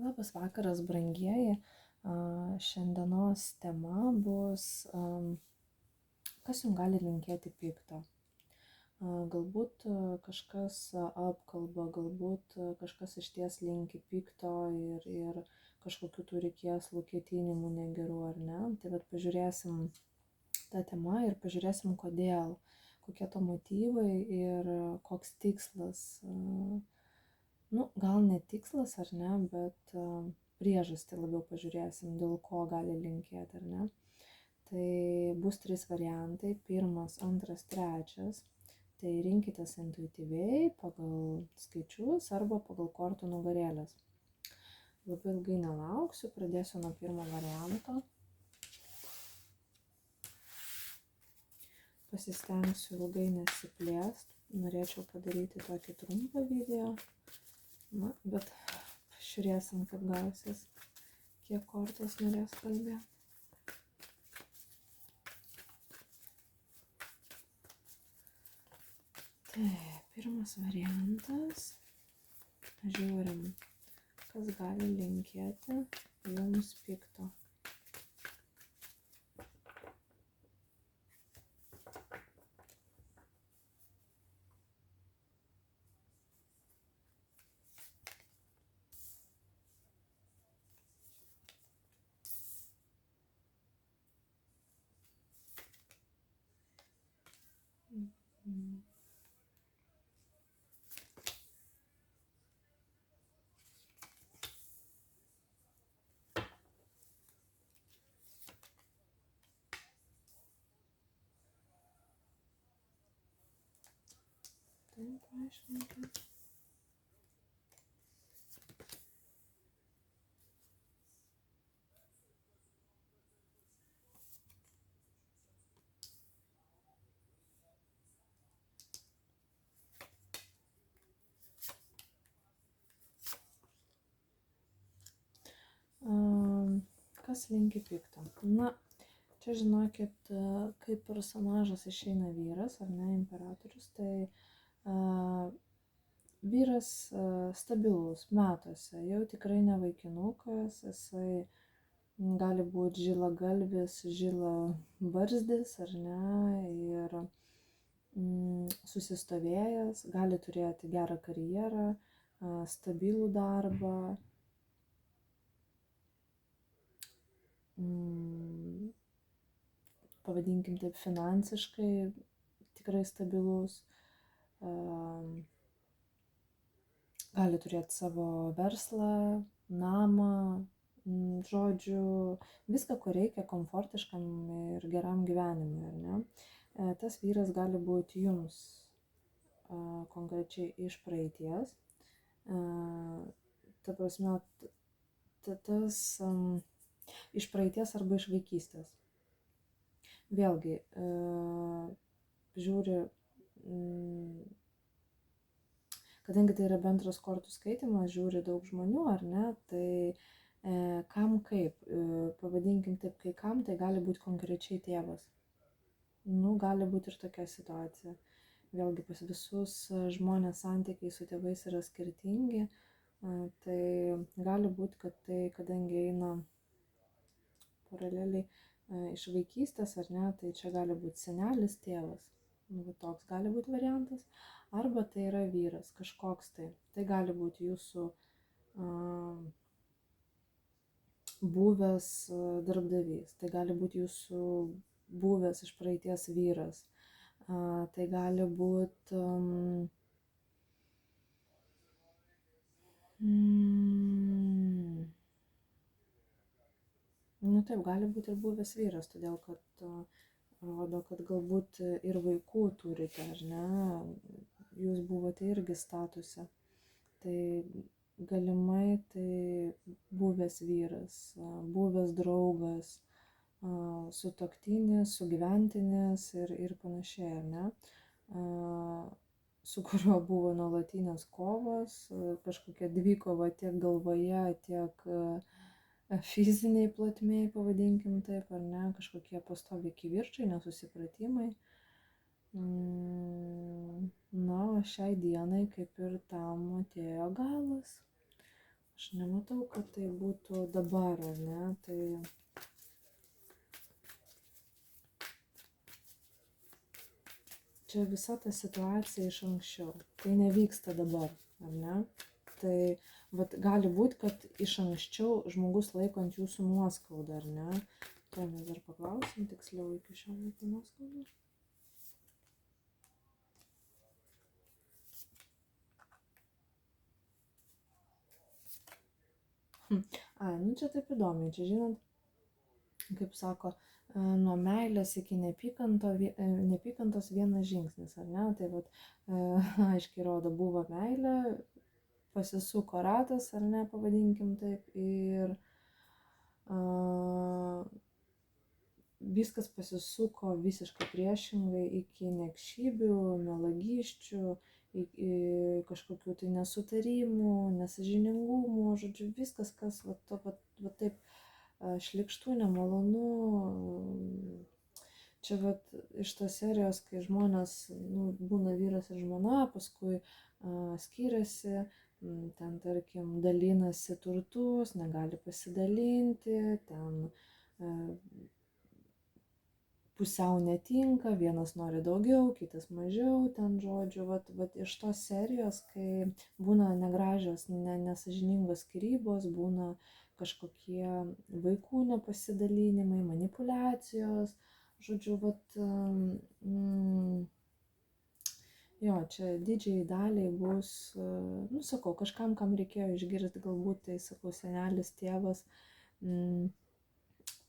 Labas vakaras, brangieji. Šiandienos tema bus, kas jums gali linkėti pikto. Galbūt kažkas apkalba, galbūt kažkas išties linki pikto ir kažkokių turi kėslų ketinimų negerų, ar ne. Tai vat pažiūrėsim tą temą ir pažiūrėsim, kodėl, kokie to motyvai ir koks tikslas. Gal ne tikslas, ar ne, bet priežastį labiau pažiūrėsim, dėl ko gali linkėti, ar ne. Tai bus 3 variantai, 1, 2, 3. Tai rinkitės intuityviai pagal skaičius arba pagal kortų nugarėlės. Labai ilgai nelauksiu, pradėsiu nuo 1 varianto. Pasistengsiu ilgai nesiplėst, norėčiau padaryti tokį trumpą video. Bet žiūrėsim, kaip gausis, kiek kortos norės kalbėti. Tai, 1 variantas. Žiūrim, kas gali linkėti jums pikto. Taip, paaiškinkit. Kas linki pikto? Čia žinokit, kaip personažas išeina vyras, ar ne, imperatorius, tai vyras stabilus metuose, jau tikrai ne vaikinukas, jisai gali būti žilagalvis, žilabarzdis, ar ne, ir susistovėjęs, gali turėti gerą karjerą, stabilų darbą, pavadinkim taip, finansiškai tikrai stabilus, gali turėti savo verslą, namą, žodžiu, viską, ko reikia komfortiškam ir geram gyvenimui, ar ne. Tas vyras gali būti jums konkrečiai iš praeities. Ta prasme, tas iš praeities arba iš vaikystės. Vėlgi, žiūri, kadangi tai yra bendras kortų skaitimas, žiūri daug žmonių, ar ne, tai kam kaip, pavadinkim taip, kai kam tai gali būti konkrečiai tėvas. Gali būti ir tokia situacija. Vėlgi pas visus žmonės santykiai su tėvais yra skirtingi, tai gali būti, kad tai, kadangi eina paraleliai iš vaikystės, ar ne, tai čia gali būti senelis, tėvas. Toks gali būti variantas. Arba tai yra vyras, kažkoks tai. Tai gali būti jūsų buvęs darbdavys. Tai gali būti jūsų buvęs iš praeities vyras. Tai gali būti taip, gali būti ir buvęs vyras, todėl kad rodo, kad galbūt ir vaikų turite, ar ne, jūs buvote irgi statuse. Tai galimai tai buvęs vyras, buvęs draugas, sutuoktinis, sugyventinis ir panašiai, ar ne, su kuriuo buvo nuolatinės kovos, kažkokia dvikova tiek galvoje, tiek fiziniai plotmėj, pavadinkim taip, ar ne, kažkokie pastoviai kivirčai, nesusipratimai. O šiai dienai kaip ir tam atėjo galas. Aš nematau, kad tai būtų dabar, ar ne? Tai čia visa ta situacija iš anksčiau. Tai nevyksta dabar, ar ne? Tai vat, gali būti, kad iš anksčiau žmogus laiko ant jūsų nuoskaudą, ar ne? Tai mes dar paklausim tiksliau iki šiol laiko nuoskaudą. Ai, nu čia taip įdomiai, čia žinot, kaip sako, nuo meilės iki neapykantos vienas žingsnis, ar ne? Tai vat, aiškiai rodo, buvo meilė, pasisuko ratas, ar ne, pavadinkim taip, ir viskas pasisuko visiškai priešingai iki niekšybių, melagysčių, iki kažkokių tai nesutarimų, nesažiningumų, žodžiu, viskas, kas va taip šlikštų, nemalonu. Čia vat iš tos serijos, kai žmonės, nu, būna vyras ir žmona, paskui skiriasi, ten tarkim dalinasi turtus, negali pasidalinti, ten pusiau netinka, vienas nori daugiau, kitas mažiau, ten žodžiu, vat iš tos serijos, kai būna negražios, nesažiningos skyrybos, būna kažkokie vaikų nepasidalinimai, manipulacijos, žodžiu, vat, jo, čia didžiai daliai bus, nu sakau, kažkam, kam reikėjo išgirsti, galbūt tai, sakau, senelis, tėvas,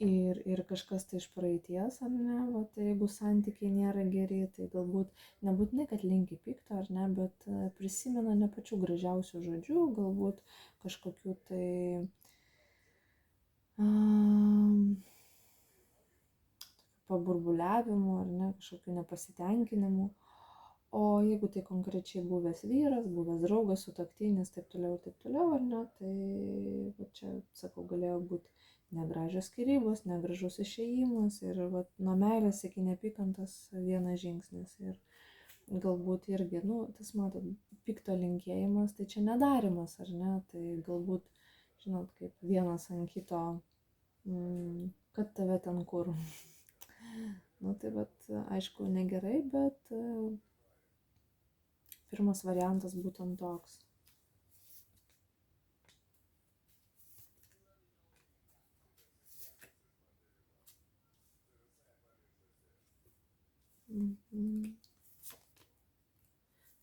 ir kažkas tai iš praeities, ar ne, vat, jeigu santykiai nėra geri, tai galbūt nebūtinai, kad linki pikto, ar ne, bet prisimena ne pačių gražiausių žodžių, galbūt kažkokių tai paburbuliavimų, ar ne, kažkokių nepasitenkinimų. O jeigu tai konkrečiai buvęs vyras, buvęs draugas, sutuoktinis, taip toliau, ar ne, tai va, čia, sakau, galėjo būti negražios skyrybos, negražus išėjimas ir va, nuo meilės iki neapykantos vienas žingsnis. Ir galbūt irgi, nu, tas matot, pikto linkėjimas, tai čia nedarimas, ar ne, tai galbūt, žinot, kaip vienas ant kito, kad tave ten kur. Nu, tai bet, aišku, negerai, bet pirmas variantas būtent toks.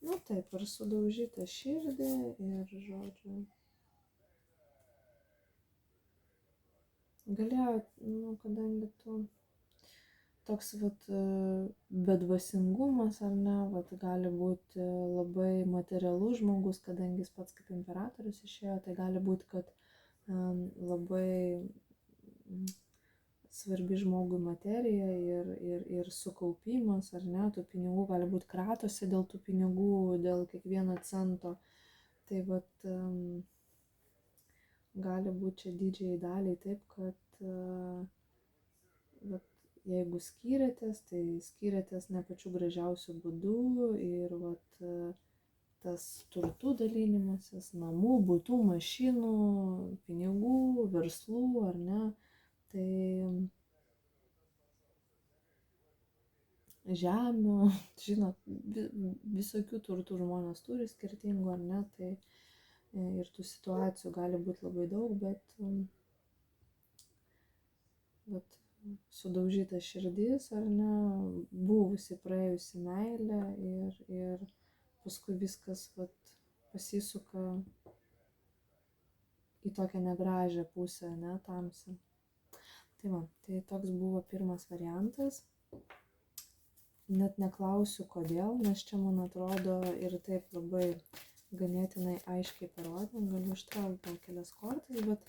Nu taip, ir sudaužyta širdį ir, žodžiu, galėjo, nu, kadangi tu toks vat bedvasingumas, ar ne, vat gali būti labai materialus žmogus, kadangi jis pats kaip imperatorius išėjo, tai gali būti, kad labai svarbi žmogui materija ir sukaupimas, ar ne, tų pinigų gali būti kratosi dėl tų pinigų, dėl kiekvieno cento. Tai vat gali būti čia didžiai daliai taip, kad vat, jeigu skyrėtės, tai skyrėtės ne pačiu gražiausiu būdu ir vat, tas turtų dalinimasis, namų, būtų, mašinų, pinigų, verslų, ar ne, tai žemių, žinot, visokių turtų žmonės turi skirtingų, ar ne, tai ir tų situacijų gali būti labai daug, bet sudaužyta širdis, ar ne, buvusi praėjusi meilė ir paskui viskas vat, pasisuka į tokią negražią pusę, ne, tamsią. Tai va, tai toks buvo pirmas variantas. Net neklausiu kodėl, nes čia man atrodo ir taip labai ganėtinai aiškiai parodė, galiu ištraukti gal kelias kortas, bet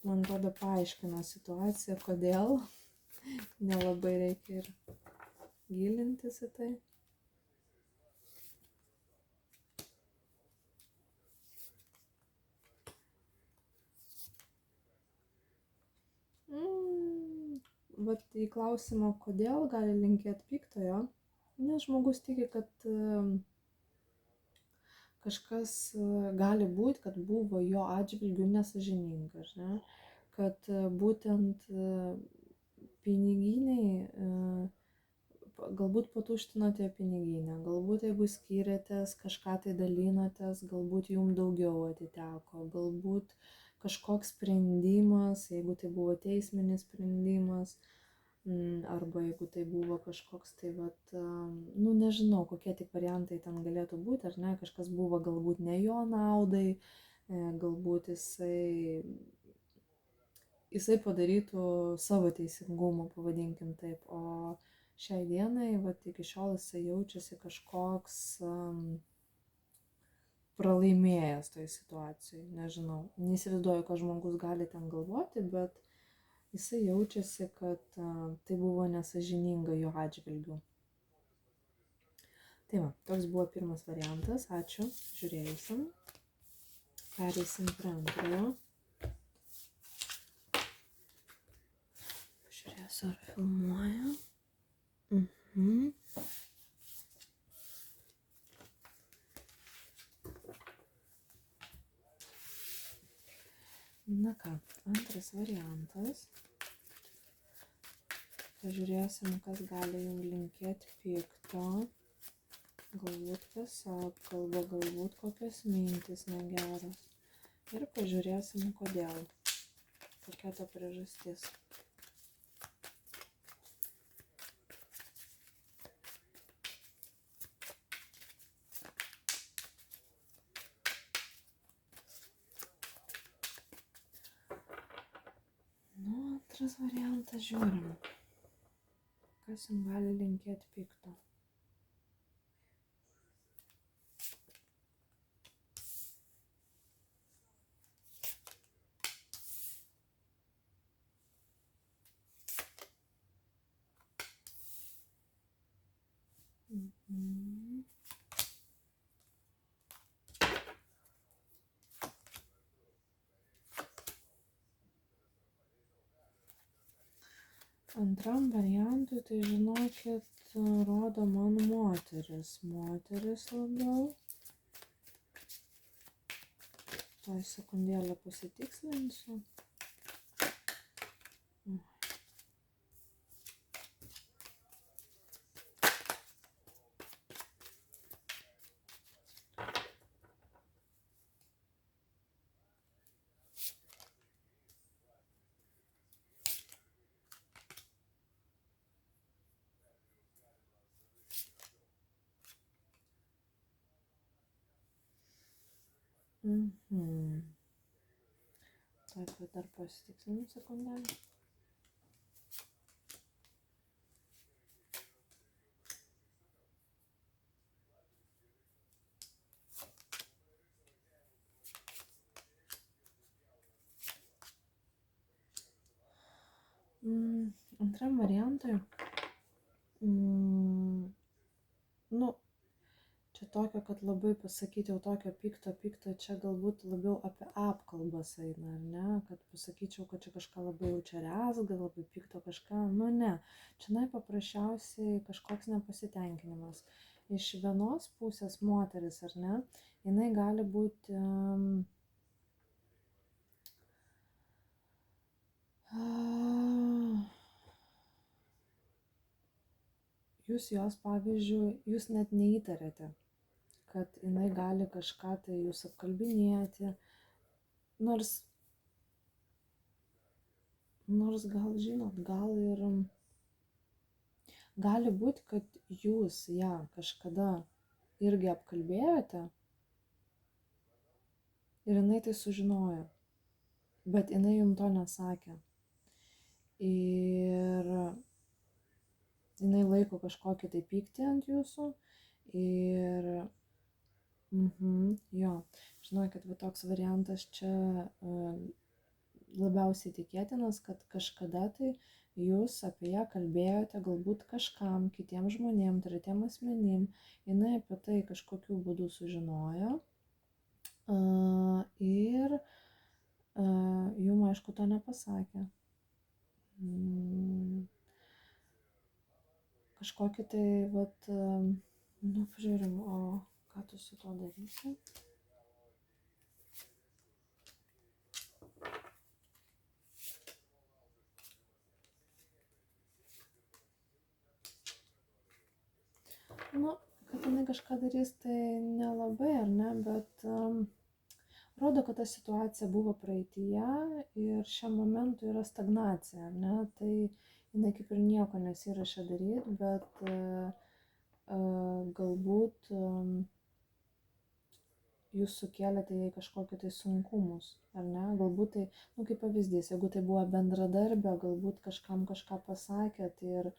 man atrodo paaiškino situaciją, kodėl, nelabai reikia ir gilintis į tai. Vat į klausimą, kodėl gali linkėti piktojo, nes žmogus tiki, kažkas gali būti, kad buvo jo atžvilgiu nesąžininga, ne? Kad būtent piniginiai, galbūt patuštinote piniginę, galbūt jeigu skyrėtės, kažką tai dalinotės, galbūt jums daugiau atiteko, galbūt kažkoks sprendimas, jeigu tai buvo teisminis sprendimas, arba jeigu tai buvo kažkoks tai, vat, nu nežinau, kokie tik variantai ten galėtų būti, ar ne, kažkas buvo galbūt ne jo naudai, galbūt jisai padarytų savo teisingumą, pavadinkim taip, o šiai dienai, vat, iki šiol jisai jaučiasi kažkoks pralaimėjęs toj situacijai, nežinau, neįsivaizduoju, ką žmogus gali ten galvoti, bet jisai jaučiasi, kad tai buvo nesąžininga jo atžvilgiu. Tai va, toks buvo pirmas variantas, ačiū žiūrėjusim. Pereisim prie antrojo. Žiūrėsiu, ar filmuoja. Na ką, antras variantas. Pažiūrėsim, kas gali jums linkėti pikto. Galbūt kas apkalba, galbūt kokios mintys negeros. Ir pažiūrėsim, kodėl. Kokia ta priežastis. Nu, antras variantas, žiūrim. Kas jums gali linkėti pikto. Antram variantui, tai žinokit, rodo man moteris labiau. Tuoj sekundėlę pasitikslinsiu. Tuoj dar pasitikslinu sekundelę. Antram variantui, nu, čia tokio, kad labai pasakyti jau tokio pikto, čia galbūt labiau apie apkalbas eina, ar ne, kad pasakyčiau, kad čia kažką labai jau čia rezga, labai pikto kažką, nu ne, čia paprasčiausiai kažkoks nepasitenkinimas. Iš vienos pusės moteris, ar ne, jinai gali būti jūs jos, pavyzdžiui, jūs net neįtarėte, kad jinai gali kažką tai jūs apkalbinėti, nors gal žinot, gal ir gali būti, kad jūs ją kažkada irgi apkalbėjote ir jinai tai sužinojo, bet jinai jums to nesakė. Ir jinai laiko kažkokį tai pyktį ant jūsų ir jo, žinokit, va toks variantas čia labiausiai tikėtinas, kad kažkada tai jūs apie ją kalbėjote, galbūt kažkam, kitiem žmonėm, tretiem asmenim, jinai apie tai kažkokiu būdu sužinojo ir jums, aišku, to nepasakė. Kažkokį tai, vat, nu, pažiūrim, o ką tu su tuo darysi? Nu, kad jinai kažką darys, tai nelabai, ar ne, bet rodo, kad ta situacija buvo praeityje ir šiam momentui yra stagnacija, ar ne, tai jinai kaip ir nieko nesiruošia daryti, bet galbūt jūs sukėlėte jai kažkokį tai sunkumus, ar ne, galbūt tai, nu kaip pavyzdys, jeigu tai buvo bendradarbė, galbūt kažkam kažką pasakėt ir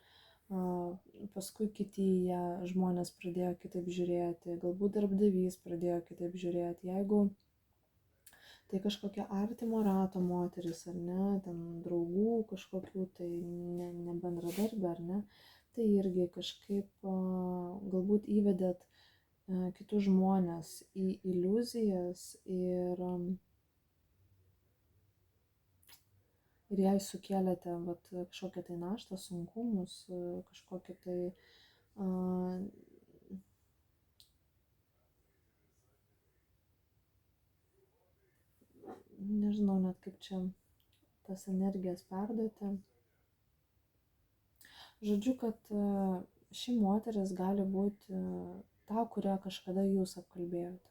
paskui kiti ją žmonės pradėjo kitaip žiūrėti, galbūt darbdavys pradėjo kitaip žiūrėti, jeigu tai kažkokia artimo rato moteris, ar ne, ten draugų kažkokių, tai ne bendradarbė, ar ne, tai irgi kažkaip galbūt įvedėt kitus žmonės į iliuzijas ir jai sukėlėte vat, kažkokią tai naštą, sunkumus, kažkokį tai, nežinau net kaip čia tas energijas perduoti. Žodžiu, kad ši moteris gali būti ta, kurią kažkada jūs apkalbėjote.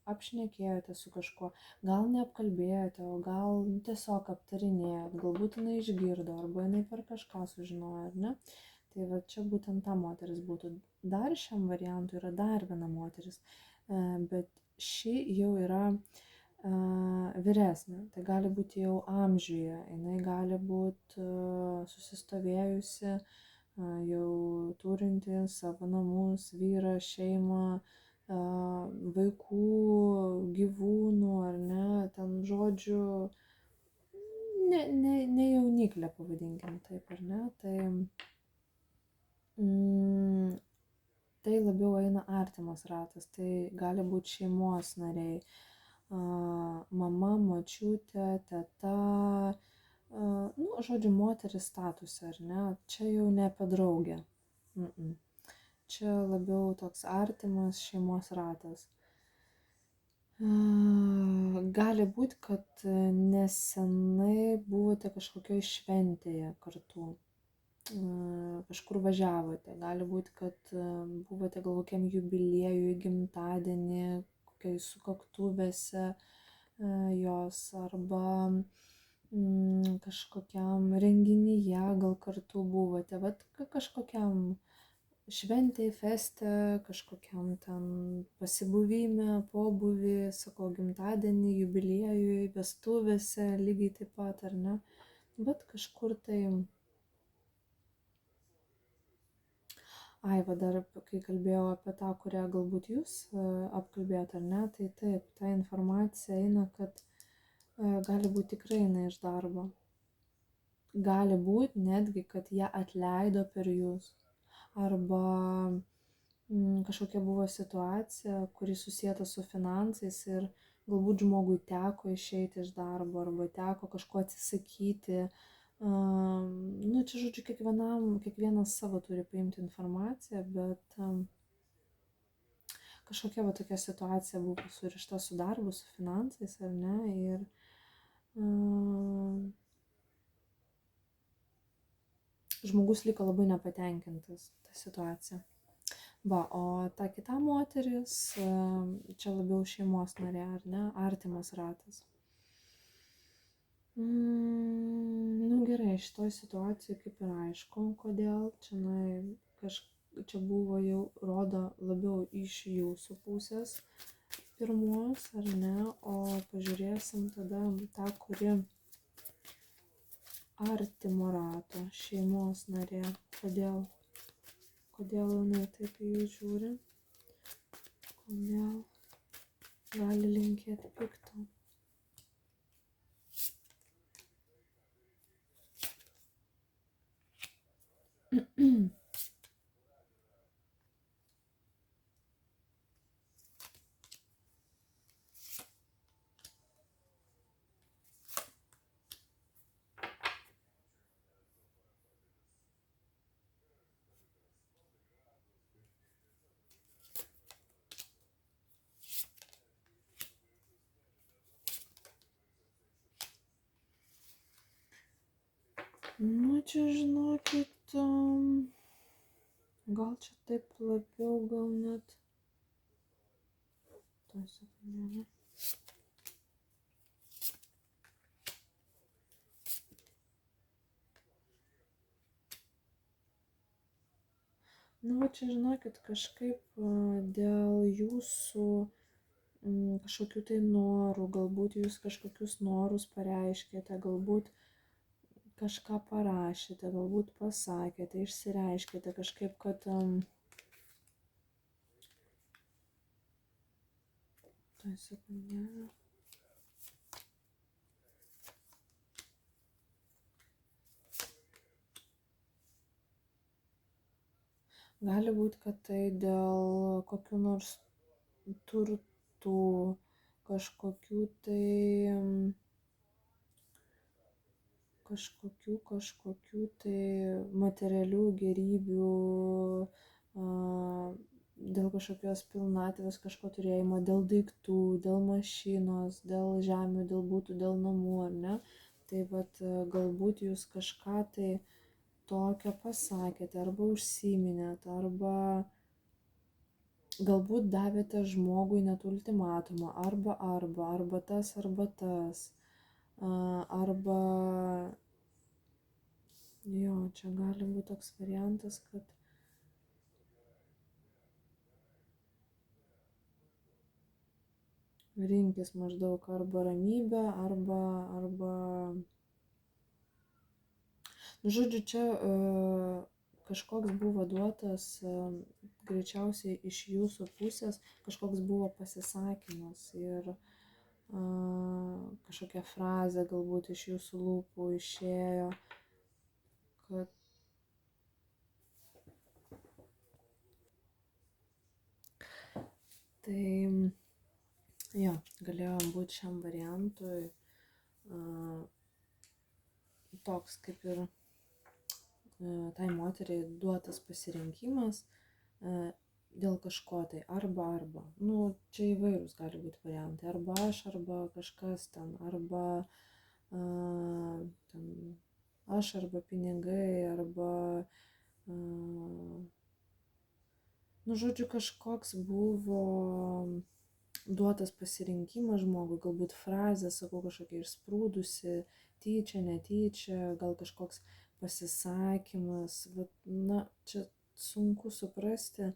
Apšnekėjote su kažkuo, gal neapkalbėjote, o gal tiesiog aptarinėjot, galbūt jinai išgirdo, arba jinai per kažką sužinojo, ar ne? Tai va čia būtent ta moteris būtų. Dar šiam variantui yra dar viena moteris, bet ši jau yra vyresnė, tai gali būti jau amžiuje, jinai gali būti susistovėjusi, jau turinti savo namus, vyrą, šeimą, vaikų, gyvūnų, ar ne, ten žodžiu, ne jauniklė, pavadinkim taip, ar ne, tai labiau eina artimas ratas, tai gali būti šeimos nariai, mama, močiutė, teta, nu, žodžiu, moteris statusą, ar ne, čia jau ne apie draugę. Čia labiau toks artimas šeimos ratas. Gali būti, kad nesenai buvote kažkokioj šventėje kartu, kažkur važiavote, gali būti, kad buvote gal kokiam jubiliejui, gimtadienį, kokiai sukaktuvėse jos, arba kažkokiam renginyje gal kartu buvote, vat kažkokiam šventėj, feste, kažkokiam ten pasibuvime, pobuvį, sakau, gimtadienį, jubiliejui, vestuvėse, lygiai taip pat, ar ne, bet kažkur tai, va dar, kai kalbėjau apie tą, kurią galbūt jūs apkalbėjot, ar ne, tai taip, ta informacija eina, kad gali būti tikrai jinai iš darbo, gali būti netgi, kad ją atleido per jūs. Arba kažkokia buvo situacija, kuri susieta su finansais ir galbūt žmogui teko išeiti iš darbo arba teko kažko atsisakyti. Nu, čia žodžiu, kiekvienas savo turi paimti informaciją, bet kažkokia va tokia situacija buvo surišta su darbu, su finansais, ar ne, ir žmogus liko labai nepatenkintas tą situaciją. Va, o ta kita moteris, čia labiau šeimos narė, ar ne, artimas ratas. Nu gerai, šitoj situacijai kaip ir aišku, kodėl, čia buvo jau rodo labiau iš jūsų pusės pirmos, ar ne, o pažiūrėsim tada tą, kuri artimo rato, šeimos narė, kodėl jinai taip į jus žiūri, kodėl gali linkėti pikto. Nu, čia žinokit, gal čia taip labiau, gal net. Tuoj sekundėlę. Nu, va čia žinokit, kažkaip dėl jūsų kažkokių tai norų, galbūt jūs kažkokius norus pareiškėte, galbūt kažką parašėte, galbūt pasakėte, išsireiškėte kažkaip, kad tuoj sekundėlę. Gali būti, kad tai dėl kokių nors turtų, kažkokių tai materialių gėrybių, dėl kažkokios pilnatvės, kažko turėjimo, dėl daiktų, dėl mašinos, dėl žemių, dėl būtų, dėl namų, ar ne? Tai vat galbūt jūs kažką tai tokio pasakėte, arba užsiminėte, arba galbūt davėte žmogui net ultimatumą, arba tas, arba jo, čia gali būti toks variantas, kad rinkis maždaug arba ramybę, arba nu, žodžiu, čia kažkoks buvo duotas, greičiausiai iš jūsų pusės kažkoks buvo pasisakymas ir kažkokia frazė galbūt iš jūsų lūpų išėjo, kad tai jo, galėjo būti šiam variantui toks kaip ir tai moteriai duotas pasirinkimas dėl kažko tai arba. Nu, čia įvairūs gali būti variantai. Arba aš, arba kažkas ten, arba ten aš, arba pinigai, arba nu, žodžiu, kažkoks buvo duotas pasirinkimas žmogui, galbūt frazė, sakau, kažkokia išsprūdusi, tyčia, netyčia, gal kažkoks pasisakymas, bet, na, čia sunku suprasti.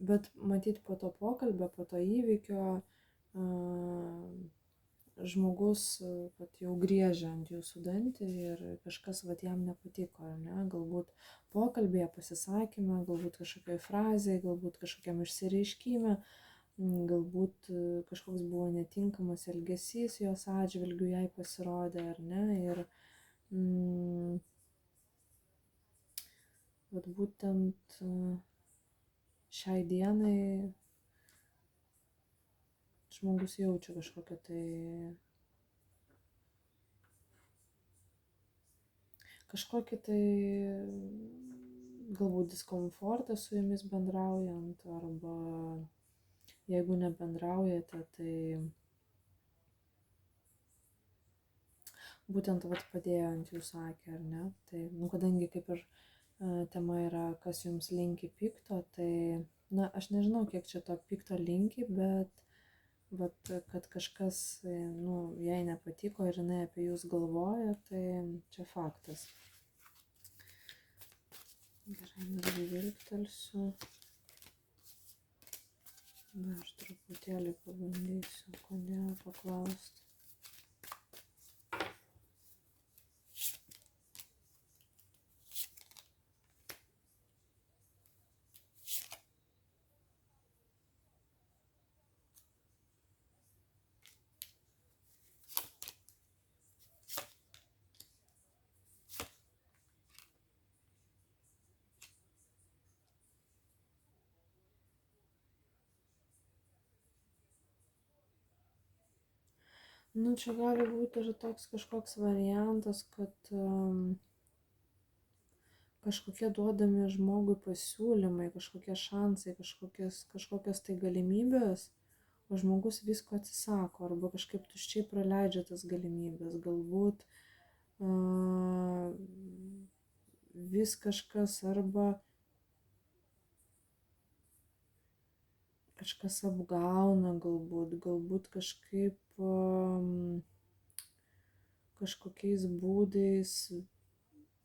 Bet matyt po to pokalbio, po to įvykio žmogus vat, jau griežia ant jūsų dantį ir kažkas vat, jam nepatiko, ar ne? Galbūt pokalbėje, pasisakymė, galbūt kažkokioj frazėje, galbūt kažkokiam išsireiškime, galbūt kažkoks buvo netinkamas elgesys jos atžvilgiu, jai pasirodė, ar ne? Ir vat, būtent šiai dienai žmogus jaučia kažkokią tai galbūt diskomfortą su jumis bendraujant, arba jeigu nebendraujate, tai būtent vat padėjo ant jūsų akį, ar ne? Tai, nu, kadangi kaip ir tema yra, kas jums linki pikto, tai, na, aš nežinau, kiek čia to pikto linki, bet vat, kad kažkas, nu, jai nepatiko ir jinai apie jūs galvoja, tai čia faktas. Gerai, dar vilktelsiu. Dar truputėlį pabandysiu, kodėl paklausti. Nu, čia gali būti ir toks kažkoks variantas, kad kažkokie duodami žmogui pasiūlymai, kažkokie šansai, kažkokios tai galimybės, o žmogus visko atsisako arba kažkaip tuščiai praleidžia tas galimybės, galbūt vis kažkas arba kažkas apgauna, galbūt kažkaip kažkokiais būdais,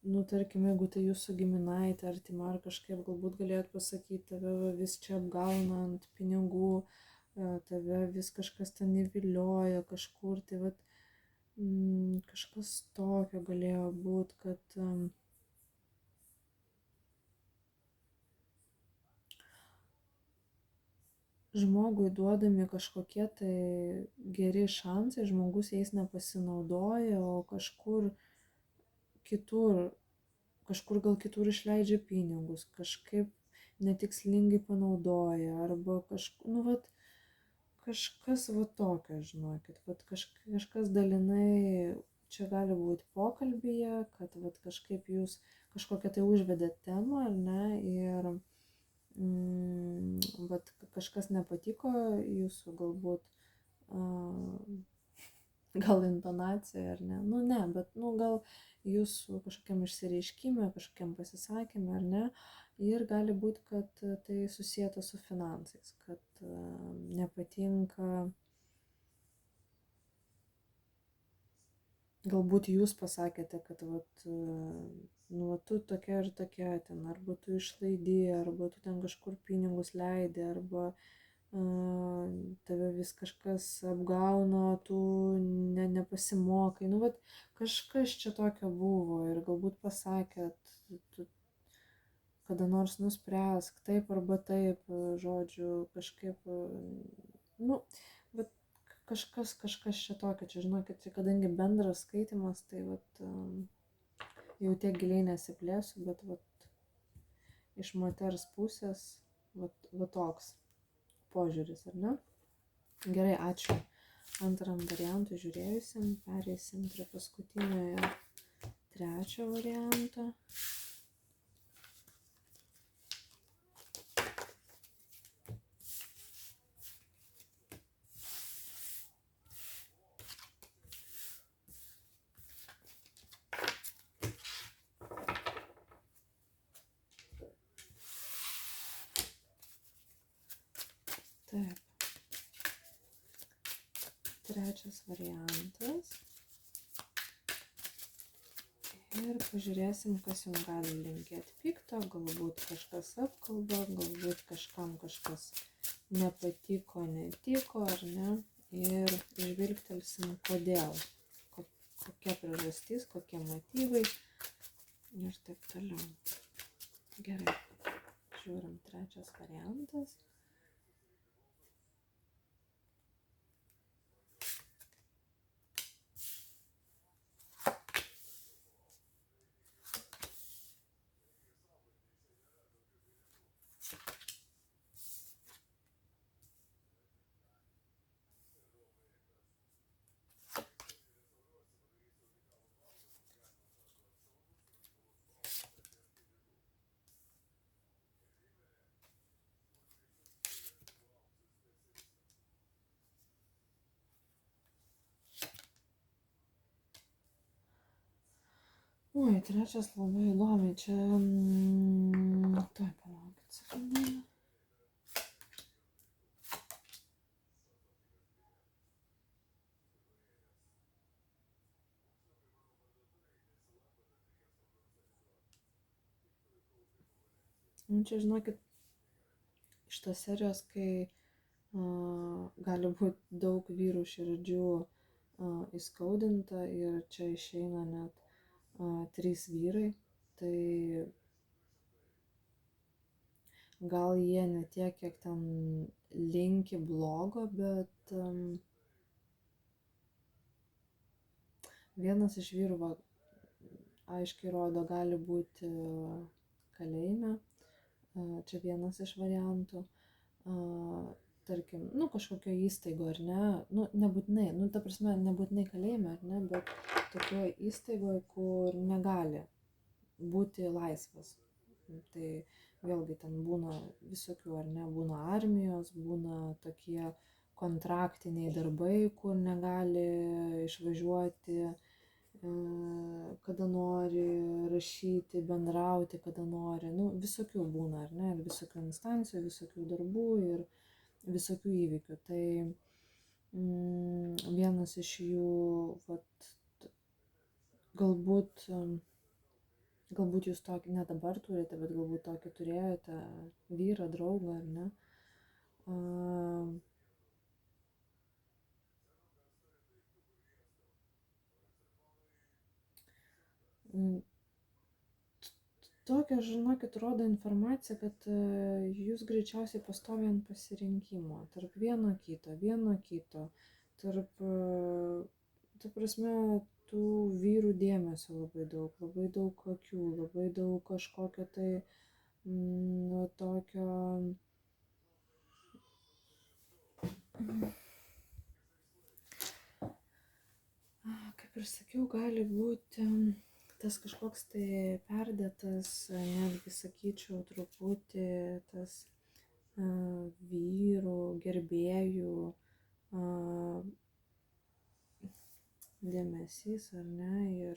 nu, tarkim, jeigu tai jūsų giminaitė artima ar kažkaip galbūt galėt pasakyti, tave vis čia apgauna ant pinigų, tave vis kažkas ten įvilioja kažkur, tai vat kažkas tokio galėjo būti, kad žmogui duodami kažkokie tai geri šansai, žmogus jais nepasinaudoja, o kažkur gal kitur išleidžia pinigus, kažkaip netikslingai panaudoja, arba kažkas va tokio, žinokit, vat kažkas dalinai čia gali būti pokalbyje, kad vat kažkaip jūs kažkokią tai užvedėt temą, ar ne, ir vat kažkas nepatiko jūsų galbūt, gal intonacija ar ne, nu ne, bet nu gal jūsų kažkokiam išsireiškime, kažkokiam pasisakymė ar ne, ir gali būti, kad tai susijęta su finansais, kad nepatinka, galbūt jūs pasakėte, kad vat, nu, vat, tu tokia ir tokia ten, arba tu išlaidi, arba tu ten kažkur pinigus leidi, arba tave vis kažkas apgauna, tu nepasimokai, nu, vat kažkas čia tokio buvo ir galbūt pasakėt, tu kada nors nuspręsk taip arba taip, žodžiu, kažkaip, nu, bet kažkas čia tokio, čia žinokit, čia kadangi bendras skaitimas, tai vat jau tiek giliai nesiplėsiu, bet vat iš moters pusės vat toks požiūris, ar ne? Gerai, ačiū antram variantui žiūrėjusim, pereisim prie paskutiniojo trečio varianto. Taip. Trečias variantas. Ir pažiūrėsim, kas jums gali linkėti pikto, galbūt kažkas apkalba, galbūt kažkam kažkas nepatiko, netiko, ar ne. Ir žvilgtelsim, kodėl, kokia priežastis, kokie motyvai ir taip toliau. Gerai, žiūrim, trečias variantas. Oi, trečias labai įdomiai, čia, tuoj palaukit sekundę. Nu, čia žinokit, iš tos serijos, kai gali būti daug vyrų širdžių įskaudinta ir čia išeina net 3 vyrai, tai gal jie ne tiek, kiek ten linki blogo, bet vienas iš vyrų va, aiškiai rodo, gali būti kalėjime, čia vienas iš variantų, tarkim, nu kažkokio įstaigo ar ne, nu nebūtinai, nu ta prasme, nebūtinai kalėjime ar ne, bet tokioje įstaigoje, kur negali būti laisvas. Tai vėlgi ten būna visokių, ar ne, būna armijos, būna tokie kontraktiniai darbai, kur negali išvažiuoti kada nori, rašyti, bendrauti, kada nori. Nu, visokių būna, ar ne? Ir visokių instancijų, visokių darbų ir visokių įvykių. Tai vienas iš jų, vat, galbūt jūs tokį, ne dabar turite, bet galbūt tokį turėjote vyrą, draugą, ar ne? Tokia, žinokit, rodo informacija, kad jūs greičiausiai pastoviai ant pasirinkimo, tarp vieno kito, tarp, ta prasme, tų vyrų dėmesio labai daug akių, labai daug kažkokio tai tokio, kaip ir sakiau, gali būti tas kažkoks tai perdėtas, netgi sakyčiau, truputį tas vyrų, gerbėjų dėmesys, ar ne, ir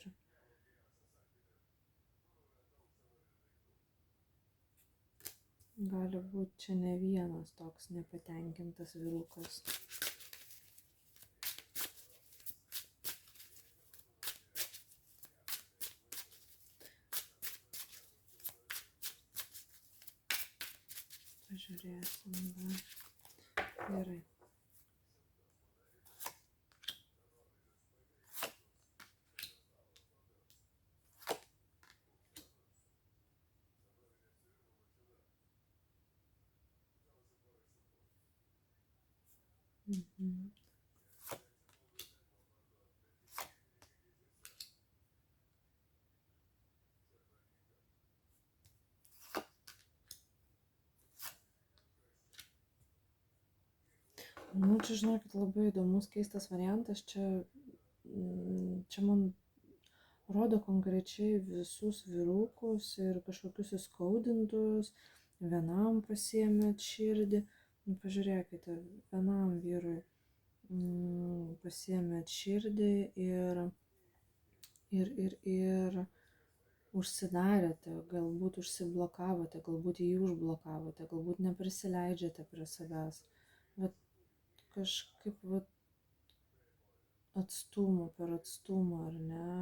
gali būti čia ne vienas toks nepatenkintas vyrukas. Pažiūrėsim, va. Gerai. Nu, čia, žinokit, labai įdomus, keistas variantas. Čia man rodo konkrečiai visus vyrukus ir kažkokius įskaudintus. Vienam pasiėmėt širdį. Nu, pažiūrėkite, vienam vyrui pasiėmėt širdį ir užsidarėte, galbūt užsiblokavote, galbūt jį užblokavote, galbūt neprisileidžiate prie savęs. Bet kažkaip per atstumą, ar ne,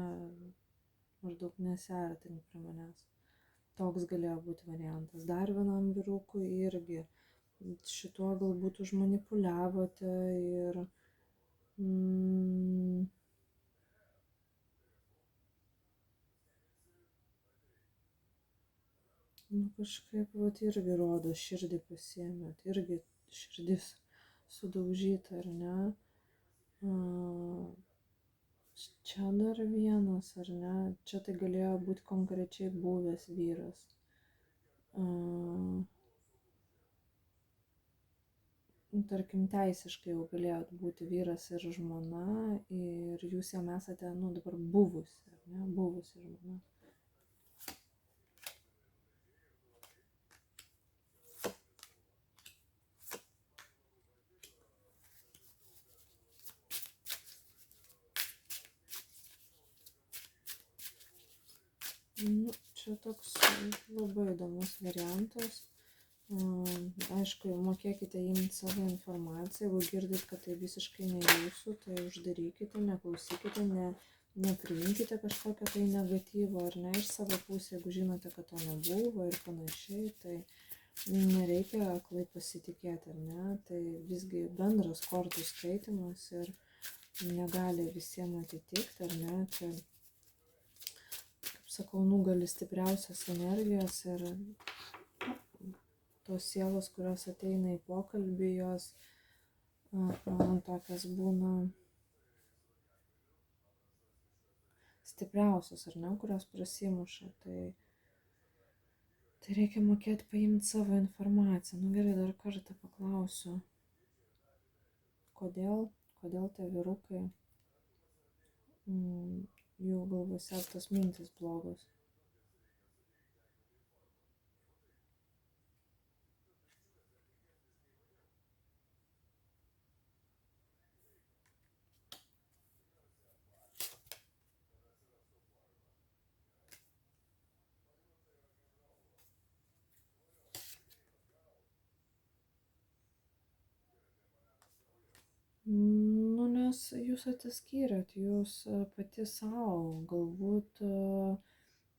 maždaug nesiartink prie manęs. Toks galėjo būti variantas. Dar vienam vyrukui irgi šituo galbūt užmanipuliavote ir nu, kažkaip irgi rodo, širdį pasiėmėt, irgi širdis sudaužyta, ar ne? Čia dar vienas, ar ne? Čia tai galėjo būti konkrečiai buvęs vyras. Tarkim, teisiškai jau galėjot būti vyras ir žmona ir jūs jam esate, nu, dabar buvusi, ar ne? Buvusi žmona. Nu, čia toks labai įdomus variantas. Aišku, mokėkite imti savo informaciją, jeigu girdit, kad tai visiškai ne jūsų, tai uždarykite, neklausykite, nepriimkite kažkokio tai negatyvo, ar ne, iš savo pusės, jeigu žinote, kad to nebuvo ir panašiai, tai nereikia aklai pasitikėti, ar ne, tai visgi bendras kortų skaitimas ir negali visiems atitikti, ar ne, čia, kaip sakau, nugali stipriausias energijas ir tos sielos, kurios ateina į pokalbį, jos tokias būna stipriausios, ar ne, kurios prasimuša. Tai reikia mokėti paimti savo informaciją. Nu gerai, dar kartą paklausiu, kodėl tie vyrukai, jų galvose tos mintys blogos. Nu, nes jūs atsiskyrėt, jūs pati savo, galbūt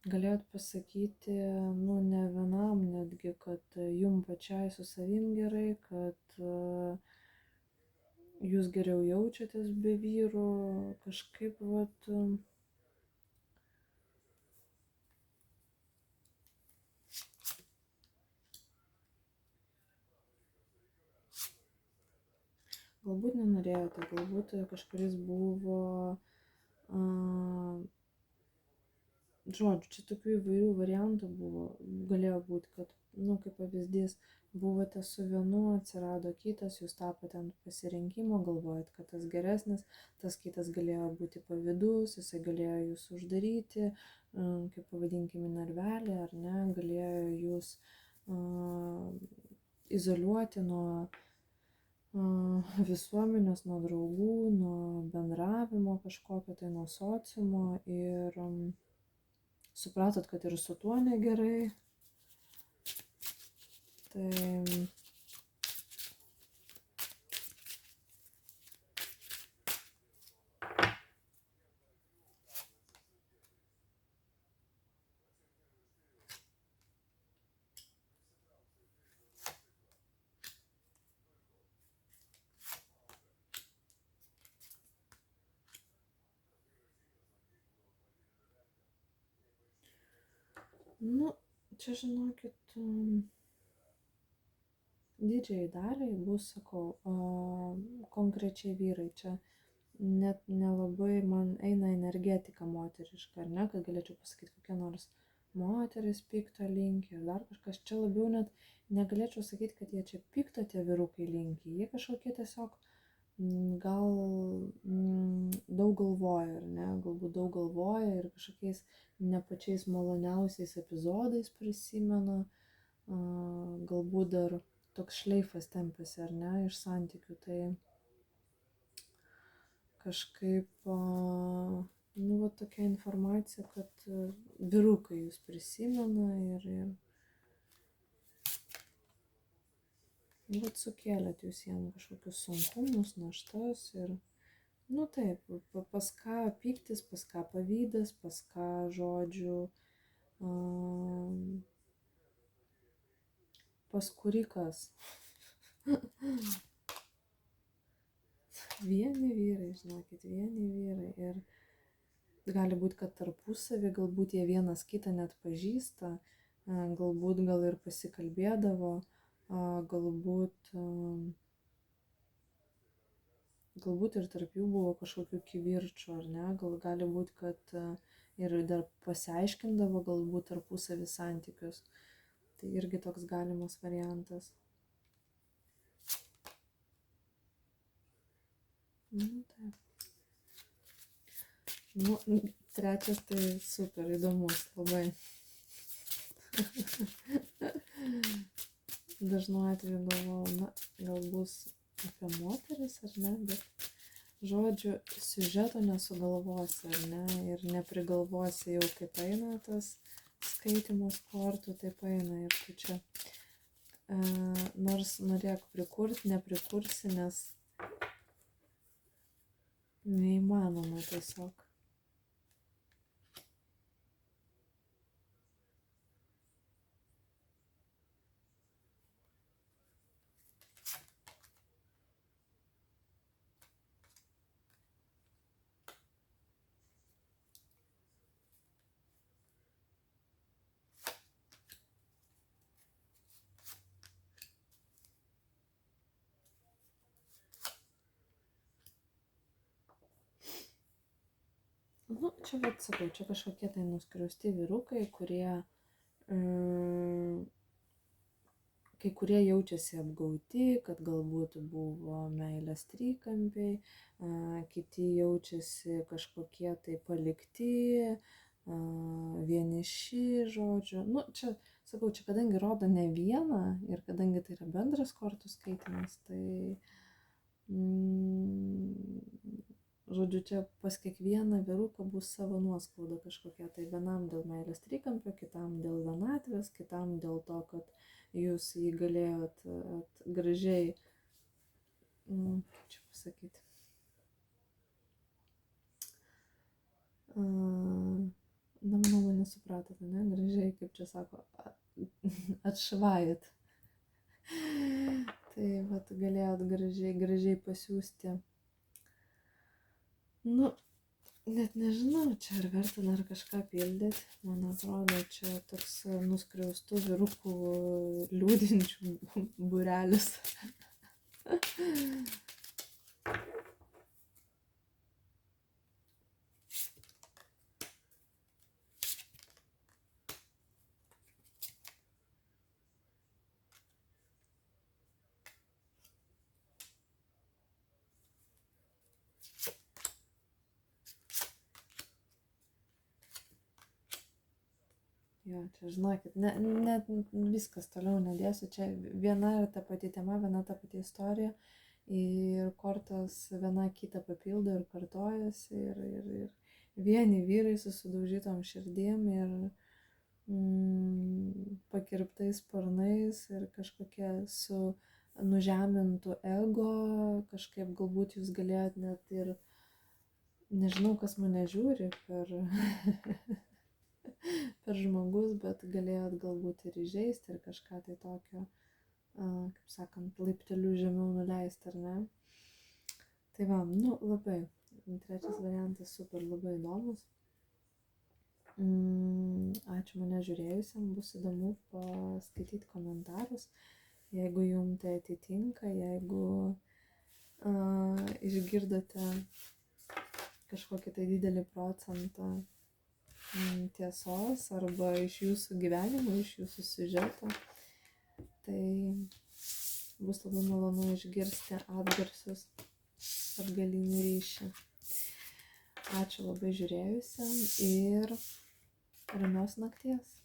galėjot pasakyti, nu, ne vienam netgi, kad jum pačiai su savim gerai, kad jūs geriau jaučiatės be vyro, kažkaip, vat, galbūt nenorėjote, galbūt kažkuris buvo, žodžiu, čia tokių įvairių variantų buvo, galėjo būti, kad, nu, kaip pavyzdys, buvote su vienu, atsirado kitas, jūs tapote ant pasirinkimo, galvojat, kad tas geresnis, tas kitas galėjo būti pavydus, jisai galėjo jūs uždaryti, kaip pavadinkime, narvelį, ar ne, galėjo jūs izoliuoti nuo visuomenės, nuo draugų, nuo bendravimo kažkokio, tai nuo sociumo ir supratot, kad ir su tuo negerai. Tai nu, čia žinokit, didžiai daliai bus, sakau, konkrečiai vyrai. Čia net nelabai man eina energetika moteriška, ar ne, kad galėčiau pasakyti kokia nors moteris pikto linki ir dar kažkas. Čia labiau net negalėčiau sakyti, kad jie čia pikto tie vyrukai linki. Jie kažkokie tiesiog gal daug galvoja, ar ne, galbūt daug galvoja ir kažkokiais ne pačiais maloniausiais epizodais prisimena, galbūt dar toks šleifas tempėsi, ar ne, iš santykių, tai kažkaip, nu, va tokia informacija, kad vyrukai jūs prisimena ir nu, vat sukėlėt jūs jam kažkokius sunkumus, naštas ir, nu taip, pas ką pyktis, pas ką pavydas, pas ką žodžių, pas kurį kas. Vieni vyrai, žinokit, vieni vyrai. Ir gali būti, kad tarpusavį, galbūt jie vienas kitą net pažįsta, galbūt gal ir pasikalbėdavo, galbūt ir tarp jų buvo kažkokių kivirčų, ar ne, gali būti, kad ir dar pasiaiškindavo galbūt tarpusavį santykius. Tai irgi toks galimas variantas. Nu, taip. Nu, trečias tai super įdomus, labai. Dažnu atveju galvoju, na, gal bus apie moteris, ar ne, bet žodžiu, siužeto nesugalvosi, ar ne, ir neprigalvosi jau kaip eina tas skaitimas kortų, taip eina ir tu čia nors norėk prikurti, neprikursi, nes neįmanoma tiesiog. Nu, čia vat sakau, čia kažkokie tai nuskriausti vyrukai, kurie kai kurie jaučiasi apgauti, kad galbūt buvo meilės trikampiai, kiti jaučiasi kažkokie tai palikti, vieniši, žodžiu. Nu, čia, sakau, čia kadangi rodo ne vieną ir kadangi tai yra bendras kortų skaitimas, tai žodžiu, čia pas kiekvieną vyruką bus savo nuoskauda kažkokia, tai vienam dėl meilės trikampio, kitam dėl vienatvės, kitam dėl to, kad jūs jį galėjot gražiai, kaip čia pasakyti. Na, manau, mane supratote, ne? Gražiai, kaip čia sako, atšvajat. Tai vat galėjot gražiai pasiūsti. Nu, net nežinau, čia ar verta dar kažką pildyti. Man atrodo, čia toks nuskriaustų vyrukų liūdinčių būrelis. Jo, čia žinokit, net viskas toliau nedėsiu, čia viena ir ta pati tema, viena ta pati istorija ir kortos viena kitą papildo ir kartojasi ir vieni vyrai su sudaužytom širdim ir pakirptais sparnais ir kažkokie su nužemintų ego, kažkaip galbūt jūs galėjot net ir, nežinau, kas mane žiūri per žmogus, bet galėjot galbūt ir įžeisti ir kažką tai tokio, kaip sakant, laipteliu žemiau nuleisti, ar ne? Tai va, nu, labai. Trečias variantas super, labai įdomus. Ačiū mane žiūrėjusiam, bus įdomu paskaityti komentarus, jeigu jums tai atitinka, jeigu išgirdote kažkokį tai didelį procentą tiesos arba iš jūsų gyvenimo, iš jūsų siužeto, tai bus labai malonu išgirsti atgarsius, atgalinį ryšį. Ačiū labai žiūrėjusiam ir ramios nakties.